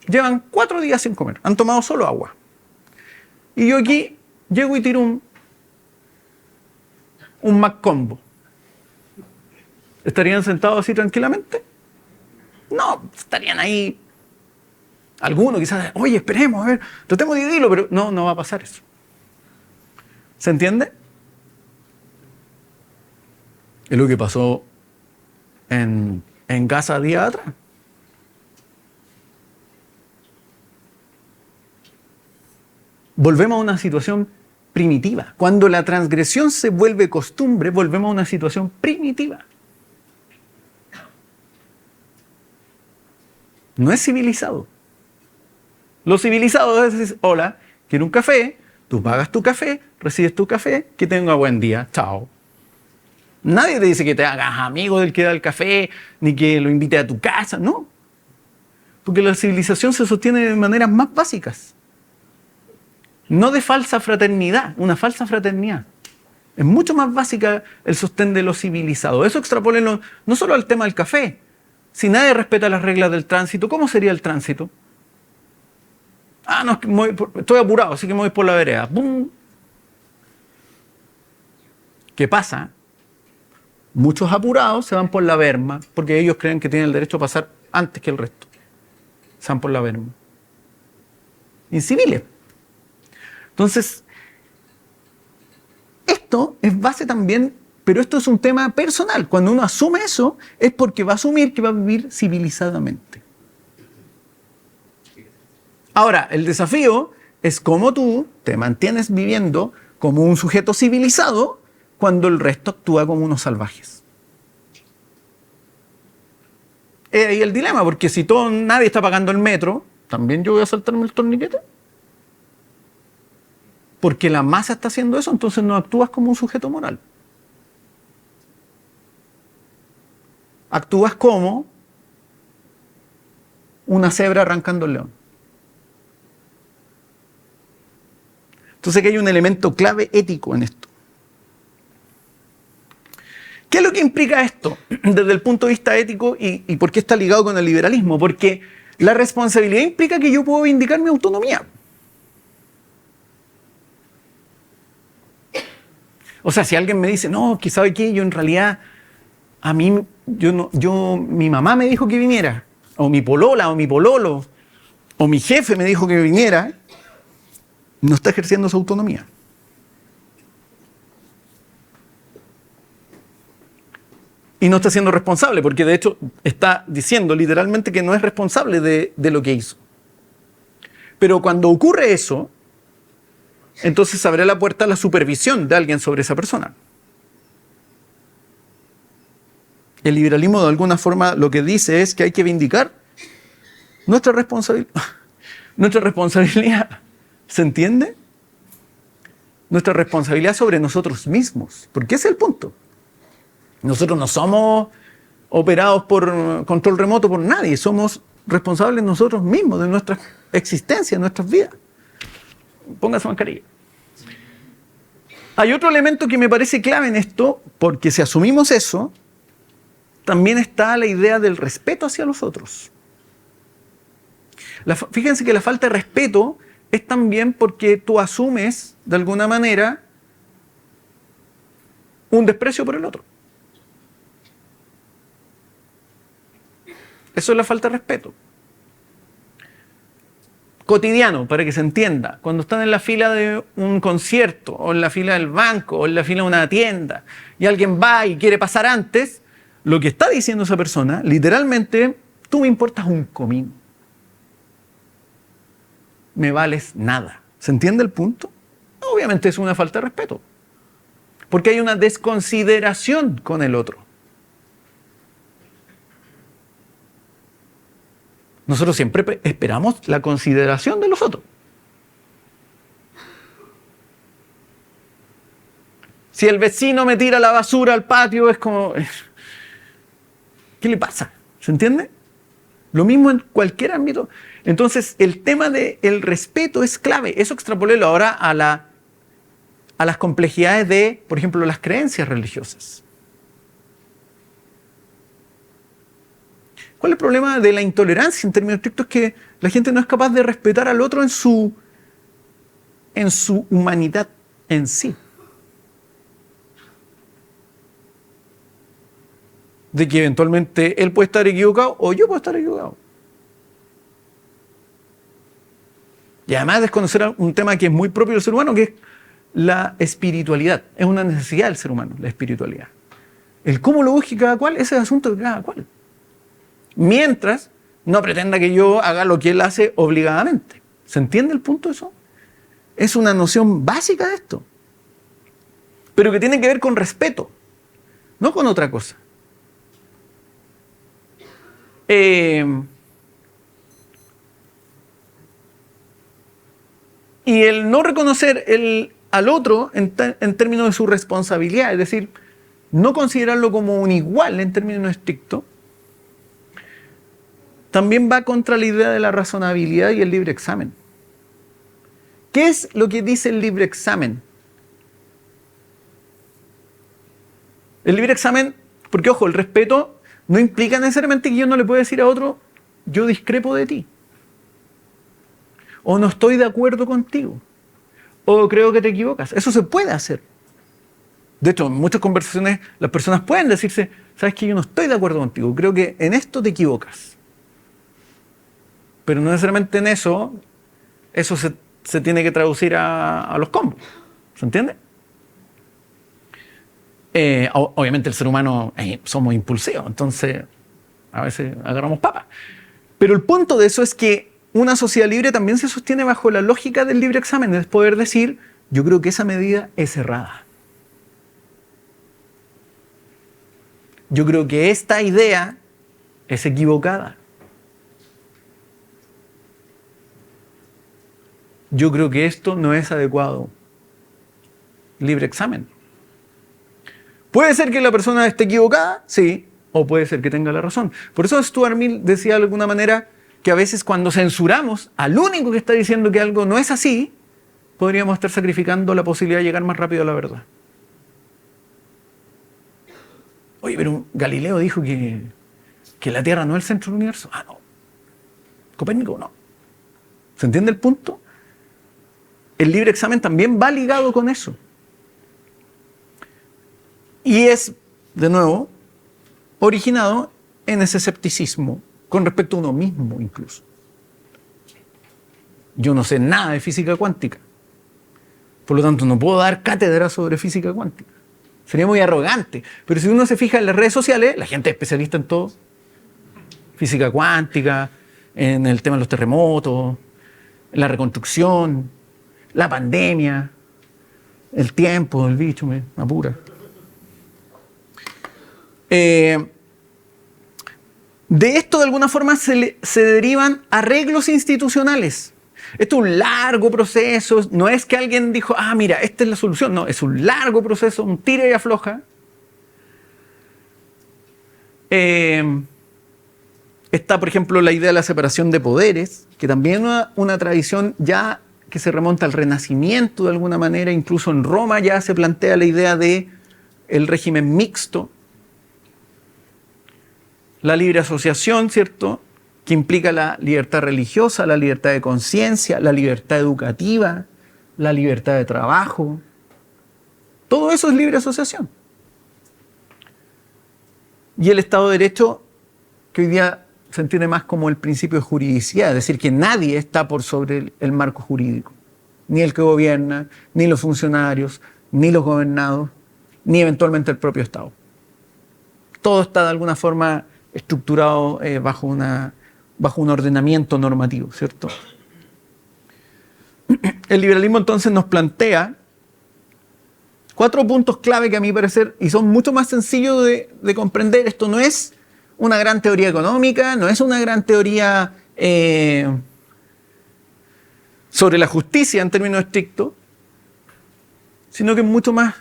S1: Llevan 4 días sin comer, han tomado solo agua. Y yo aquí llego y tiro un McCombo. ¿Estarían sentados así tranquilamente? No, estarían ahí. Algunos quizás, oye, esperemos, a ver, tratemos de dividirlo, pero no va a pasar eso. ¿Se entiende? Es lo que pasó en Gaza días atrás. Volvemos a una situación primitiva. Cuando la transgresión se vuelve costumbre, volvemos a una situación primitiva. No es civilizado. Lo civilizado es decir, hola, quiero un café, tú pagas tu café, recibes tu café, que tenga buen día, chao. Nadie te dice que te hagas amigo del que da el café, ni que lo invite a tu casa, no. Porque la civilización se sostiene de maneras más básicas. No de falsa fraternidad, una falsa fraternidad. Es mucho más básica el sostén de lo civilizado. Eso extrapólenlo no solo al tema del café. Si nadie respeta las reglas del tránsito, ¿cómo sería el tránsito? Ah, no, estoy apurado, así que me voy por la vereda. ¡Bum! ¿Qué pasa? Muchos apurados se van por la berma porque ellos creen que tienen el derecho a pasar antes que el resto. Se van por la berma. Inciviles. Entonces, esto es base también, pero esto es un tema personal. Cuando uno asume eso, es porque va a asumir que va a vivir civilizadamente. Ahora, el desafío es cómo tú te mantienes viviendo como un sujeto civilizado cuando el resto actúa como unos salvajes. Es ahí el dilema, porque si nadie está pagando el metro, ¿también yo voy a saltarme el torniquete? Porque la masa está haciendo eso, entonces no actúas como un sujeto moral. Actúas como una cebra arrancando el león. Entonces aquí hay un elemento clave ético en esto. ¿Qué es lo que implica esto desde el punto de vista ético y por qué está ligado con el liberalismo? Porque la responsabilidad implica que yo puedo vindicar mi autonomía. O sea, si alguien me dice, no, que sabe qué, yo en realidad, a mí, mi mamá me dijo que viniera, o mi polola, o mi pololo, o mi jefe me dijo que viniera, no está ejerciendo su autonomía. Y no está siendo responsable, porque de hecho está diciendo literalmente que no es responsable de lo que hizo. Pero cuando ocurre eso, entonces se abre la puerta a la supervisión de alguien sobre esa persona. El liberalismo de alguna forma lo que dice es que hay que vindicar nuestra responsabilidad. Nuestra responsabilidad, ¿se entiende? Nuestra responsabilidad sobre nosotros mismos, porque ese es el punto. Nosotros no somos operados por control remoto por nadie, somos responsables nosotros mismos de nuestra existencia, de nuestras vidas. Póngase mascarilla. Hay otro elemento que me parece clave en esto, porque si asumimos eso, también está la idea del respeto hacia los otros. Fíjense que la falta de respeto es también porque tú asumes, de alguna manera, un desprecio por el otro. Eso es la falta de respeto. Cotidiano, para que se entienda. Cuando están en la fila de un concierto, o en la fila del banco, o en la fila de una tienda, y alguien va y quiere pasar antes, lo que está diciendo esa persona, literalmente, tú me importas un comino. Me vales nada. ¿Se entiende el punto? Obviamente es una falta de respeto. Porque hay una desconsideración con el otro. Nosotros siempre esperamos la consideración de los otros. Si el vecino me tira la basura al patio, es como... ¿Qué le pasa? ¿Se entiende? Lo mismo en cualquier ámbito. Entonces, el tema del respeto es clave. Eso extrapolélo ahora a las complejidades de, por ejemplo, las creencias religiosas. ¿Cuál es el problema de la intolerancia en términos estrictos? Es que la gente no es capaz de respetar al otro en su humanidad en sí. De que eventualmente él puede estar equivocado o yo puedo estar equivocado. Y además desconocer un tema que es muy propio del ser humano, que es la espiritualidad. Es una necesidad del ser humano, la espiritualidad. El cómo lo busque cada cual, ese es el asunto de cada cual. Mientras no pretenda que yo haga lo que él hace obligadamente. ¿Se entiende el punto de eso? Es una noción básica de esto. Pero que tiene que ver con respeto, no con otra cosa. Y el no reconocer al otro en términos de su responsabilidad, es decir, no considerarlo como un igual en términos estrictos, también va contra la idea de la razonabilidad y el libre examen. ¿Qué es lo que dice el libre examen? El libre examen, porque ojo, el respeto no implica necesariamente que yo no le pueda decir a otro, yo discrepo de ti, o no estoy de acuerdo contigo, o creo que te equivocas. Eso se puede hacer. De hecho, en muchas conversaciones las personas pueden decirse, sabes que yo no estoy de acuerdo contigo, creo que en esto te equivocas. Pero no necesariamente en eso se tiene que traducir a los combos. ¿Se entiende? Obviamente el ser humano somos impulsivos, entonces a veces agarramos papas. Pero el punto de eso es que una sociedad libre también se sostiene bajo la lógica del libre examen, es poder decir, yo creo que esa medida es errada. Yo creo que esta idea es equivocada. Yo creo que esto no es adecuado. Libre examen. ¿Puede ser que la persona esté equivocada? Sí. O puede ser que tenga la razón. Por eso Stuart Mill decía de alguna manera que a veces cuando censuramos al único que está diciendo que algo no es así, podríamos estar sacrificando la posibilidad de llegar más rápido a la verdad. Oye, pero Galileo dijo que la Tierra no es el centro del universo. Ah, no. Copérnico, no. ¿Se entiende el punto? El libre examen también va ligado con eso. Y es, de nuevo, originado en ese escepticismo con respecto a uno mismo incluso. Yo no sé nada de física cuántica. Por lo tanto, no puedo dar cátedra sobre física cuántica. Sería muy arrogante. Pero si uno se fija en las redes sociales, la gente es especialista en todo. Física cuántica, en el tema de los terremotos, en la reconstrucción, la pandemia, el tiempo, el bicho, me apura. De esto, de alguna forma, se derivan arreglos institucionales. Esto es un largo proceso. No es que alguien dijo, ah, mira, esta es la solución. No, es un largo proceso, un tira y afloja. Está, por ejemplo, la idea de la separación de poderes, que también es una tradición ya que se remonta al Renacimiento de alguna manera. Incluso en Roma ya se plantea la idea de el régimen mixto. La libre asociación, ¿cierto?, que implica la libertad religiosa, la libertad de conciencia, la libertad educativa, la libertad de trabajo. Todo eso es libre asociación. Y el Estado de Derecho, que hoy día se entiende más como el principio de juridicidad, es decir, que nadie está por sobre el marco jurídico. Ni el que gobierna, ni los funcionarios, ni los gobernados, ni eventualmente el propio Estado. Todo está de alguna forma estructurado bajo un ordenamiento normativo, ¿cierto? El liberalismo entonces nos plantea 4 puntos clave que a mi parecer, y son mucho más sencillos de comprender. Esto no es una gran teoría económica, no es una gran teoría sobre la justicia en términos estrictos, sino que es mucho más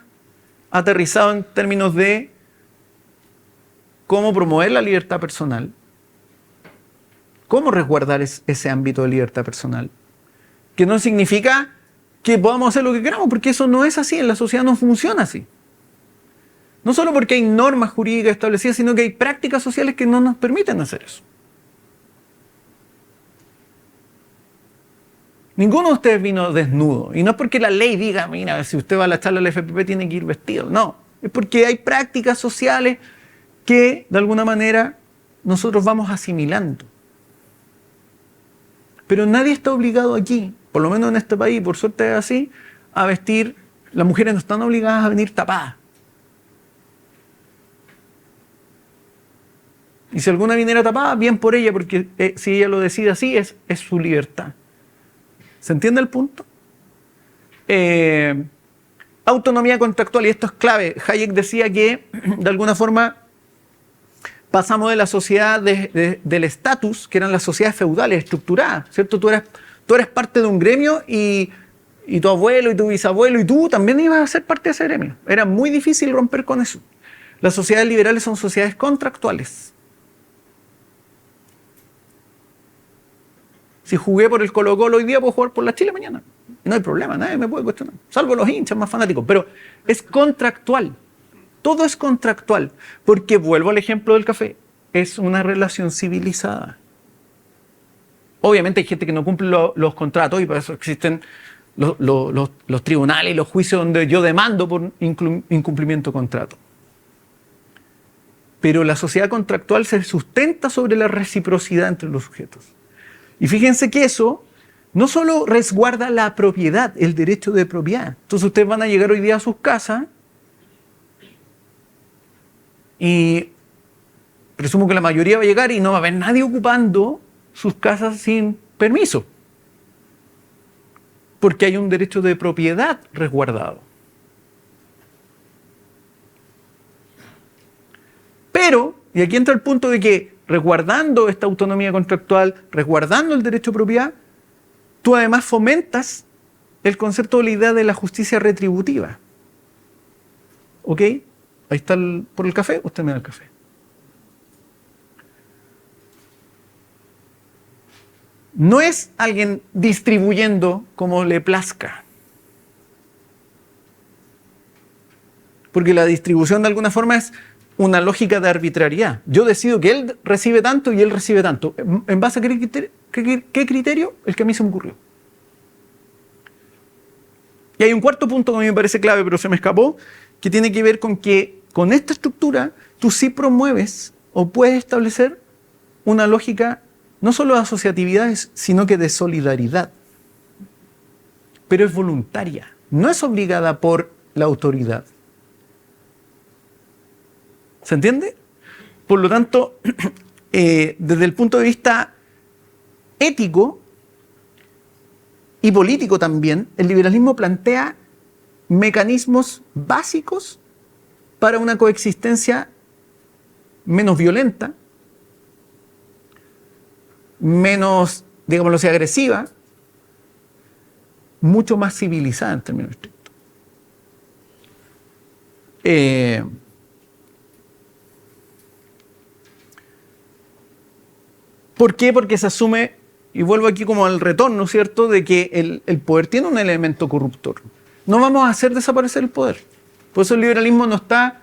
S1: aterrizado en términos de cómo promover la libertad personal, cómo resguardar ese ámbito de libertad personal, que no significa que podamos hacer lo que queramos, porque eso no es así, en la sociedad no funciona así. No solo porque hay normas jurídicas establecidas, sino que hay prácticas sociales que no nos permiten hacer eso. Ninguno de ustedes vino desnudo, y no es porque la ley diga, mira, si usted va a la charla del FPP tiene que ir vestido, no, es porque hay prácticas sociales que de alguna manera nosotros vamos asimilando. Pero nadie está obligado aquí, por lo menos en este país, por suerte es así, a vestir Las mujeres no están obligadas a venir tapadas. Y si alguna viniera tapada, bien por ella, porque si ella lo decide así, es su libertad. ¿Se entiende el punto? Autonomía contractual, y esto es clave. Hayek decía que, de alguna forma, pasamos de la sociedad del estatus, que eran las sociedades feudales estructuradas, ¿cierto? Tú eres parte de un gremio y tu abuelo y tu bisabuelo y tú también ibas a ser parte de ese gremio. Era muy difícil romper con eso. Las sociedades liberales son sociedades contractuales. Si jugué por el Colo-Colo hoy día, puedo jugar por la Chile mañana. No hay problema, nadie me puede cuestionar. Salvo los hinchas más fanáticos. Pero es contractual. Todo es contractual. Porque, vuelvo al ejemplo del café, es una relación civilizada. Obviamente hay gente que no cumple los contratos y por eso existen los tribunales y los juicios donde yo demando por incumplimiento de contrato. Pero la sociedad contractual se sustenta sobre la reciprocidad entre los sujetos. Y fíjense que eso no solo resguarda la propiedad, el derecho de propiedad. Entonces ustedes van a llegar hoy día a sus casas y presumo que la mayoría va a llegar y no va a haber nadie ocupando sus casas sin permiso. Porque hay un derecho de propiedad resguardado. Pero, y aquí entra el punto de que resguardando esta autonomía contractual, resguardando el derecho de propiedad, tú además fomentas el concepto de la idea de la justicia retributiva. ¿Ok? Ahí está por el café, usted me da el café. No es alguien distribuyendo como le plazca. Porque la distribución de alguna forma es una lógica de arbitrariedad. Yo decido que él recibe tanto y él recibe tanto. ¿En base a qué criterio? El que a mí se me ocurrió. Y hay un cuarto punto que a mí me parece clave, pero se me escapó, que tiene que ver con que con esta estructura tú sí promueves o puedes establecer una lógica no solo de asociatividad, sino que de solidaridad. Pero es voluntaria, no es obligada por la autoridad. ¿Se entiende? Por lo tanto, desde el punto de vista ético y político también, el liberalismo plantea mecanismos básicos para una coexistencia menos violenta, menos, digámoslo así, agresiva, mucho más civilizada en términos estrictos. ¿Por qué? Porque se asume, y vuelvo aquí como al retorno, ¿cierto?, de que el poder tiene un elemento corruptor. No vamos a hacer desaparecer el poder. Por eso el liberalismo no está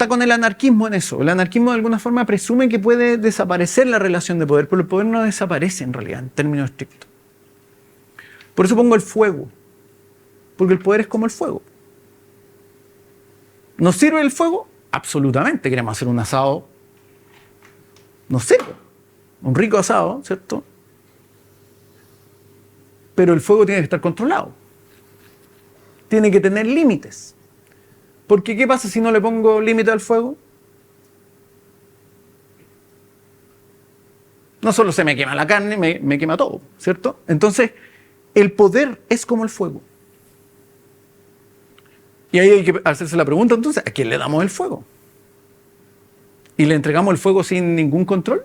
S1: con el anarquismo en eso. El anarquismo de alguna forma presume que puede desaparecer la relación de poder, pero el poder no desaparece en realidad, en términos estrictos. Por eso pongo el fuego, porque el poder es como el fuego. ¿Nos sirve el fuego? Absolutamente. Queremos hacer un asado, nos sirve. Un rico asado, ¿cierto? Pero el fuego tiene que estar controlado. Tiene que tener límites. Porque ¿qué pasa si no le pongo límite al fuego? No solo se me quema la carne, me quema todo, ¿cierto? Entonces, el poder es como el fuego. Y ahí hay que hacerse la pregunta, entonces, ¿a quién le damos el fuego? ¿Y le entregamos el fuego sin ningún control?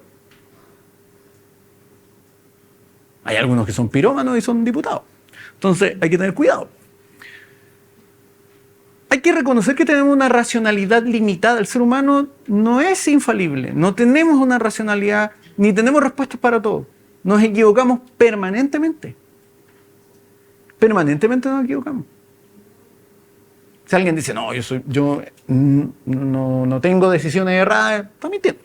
S1: Hay algunos que son pirómanos y son diputados. Entonces, hay que tener cuidado. Hay que reconocer que tenemos una racionalidad limitada. El ser humano no es infalible. No tenemos una racionalidad, ni tenemos respuestas para todo. Nos equivocamos permanentemente. Permanentemente nos equivocamos. Si alguien dice, no, yo no tengo decisiones erradas, está mintiendo.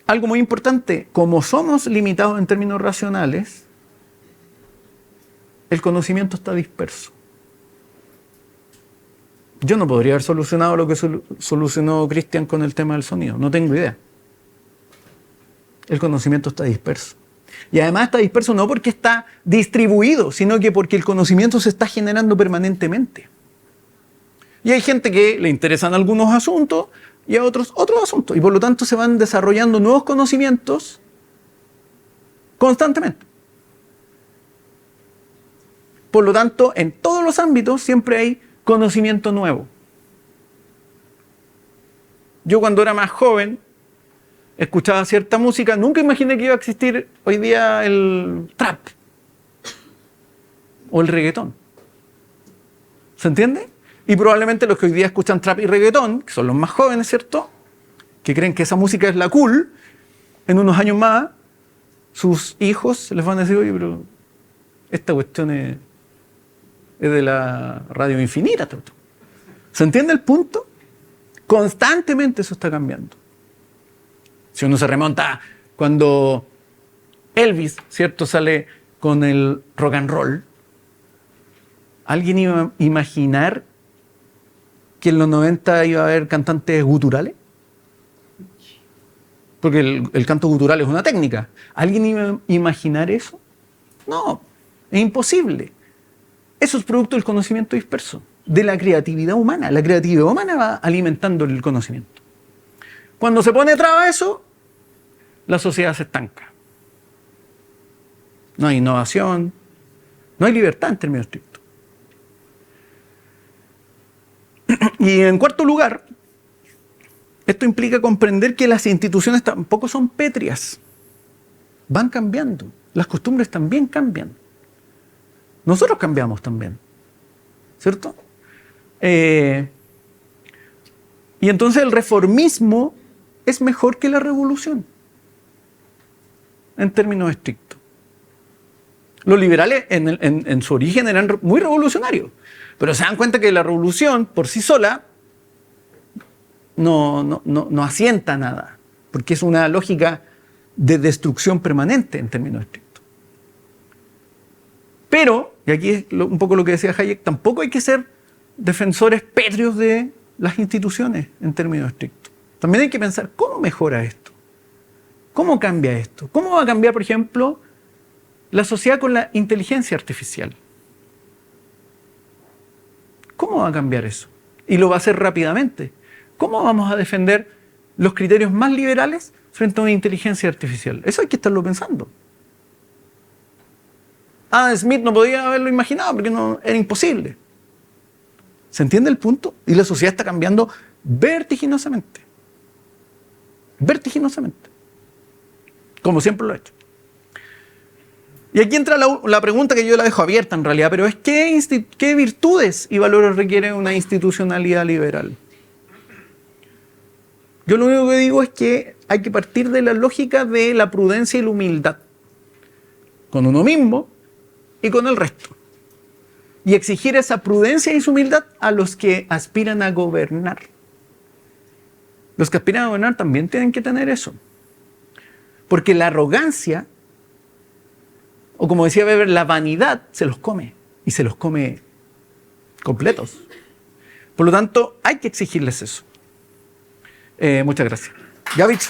S1: Algo muy importante, como somos limitados en términos racionales, el conocimiento está disperso. Yo no podría haber solucionado lo que solucionó Cristian con el tema del sonido, no tengo idea. El conocimiento está disperso. Y además está disperso no porque está distribuido, sino que porque el conocimiento se está generando permanentemente. Y hay gente que le interesan algunos asuntos y a otros otros asuntos. Y por lo tanto se van desarrollando nuevos conocimientos constantemente. Por lo tanto, en todos los ámbitos siempre hay conocimiento nuevo. Yo cuando era más joven escuchaba cierta música, nunca imaginé que iba a existir hoy día el trap o el reggaetón. ¿Se entiende? Y probablemente los que hoy día escuchan trap y reggaetón, que son los más jóvenes, ¿cierto?, que creen que esa música es la cool, en unos años más, sus hijos les van a decir, oye, pero esta cuestión es de la radio infinita. ¿Se entiende el punto? Constantemente eso está cambiando. Si uno se remonta cuando Elvis, ¿cierto?, sale con el rock and roll, ¿alguien iba a imaginar que en los 90 iba a haber cantantes guturales? Porque el canto gutural es una técnica. ¿Alguien iba a imaginar eso? No, es imposible. Eso es producto del conocimiento disperso, de la creatividad humana. La creatividad humana va alimentando el conocimiento. Cuando se pone traba a eso, la sociedad se estanca. No hay innovación, no hay libertad en términos estrictos. Y en cuarto lugar, esto implica comprender que las instituciones tampoco son pétreas. Van cambiando. Las costumbres también cambian. Nosotros cambiamos también. ¿Cierto? Y entonces el reformismo es mejor que la revolución, en términos estrictos. Los liberales en su origen eran muy revolucionarios, pero se dan cuenta que la revolución por sí sola no asienta nada, porque es una lógica de destrucción permanente en términos estrictos. Pero, y aquí es un poco lo que decía Hayek, tampoco hay que ser defensores pétreos de las instituciones en términos estrictos. También hay que pensar, ¿cómo mejora esto? ¿Cómo cambia esto? ¿Cómo va a cambiar, por ejemplo, la sociedad con la inteligencia artificial? ¿Cómo va a cambiar eso? Y lo va a hacer rápidamente. ¿Cómo vamos a defender los criterios más liberales frente a una inteligencia artificial? Eso hay que estarlo pensando. Adam Smith no podía haberlo imaginado porque era imposible. ¿Se entiende el punto? Y la sociedad está cambiando vertiginosamente. Vertiginosamente. Como siempre lo ha hecho. Y aquí entra la pregunta que yo la dejo abierta en realidad, pero es ¿qué virtudes y valores requiere una institucionalidad liberal? Yo lo único que digo es que hay que partir de la lógica de la prudencia y la humildad. Con uno mismo y con el resto. Y exigir esa prudencia y esa humildad a los que aspiran a gobernar. Los que aspiran a gobernar también tienen que tener eso. Porque la arrogancia, o como decía Weber, la vanidad se los come. Y se los come completos. Por lo tanto, hay que exigirles eso. Muchas gracias. Gavich.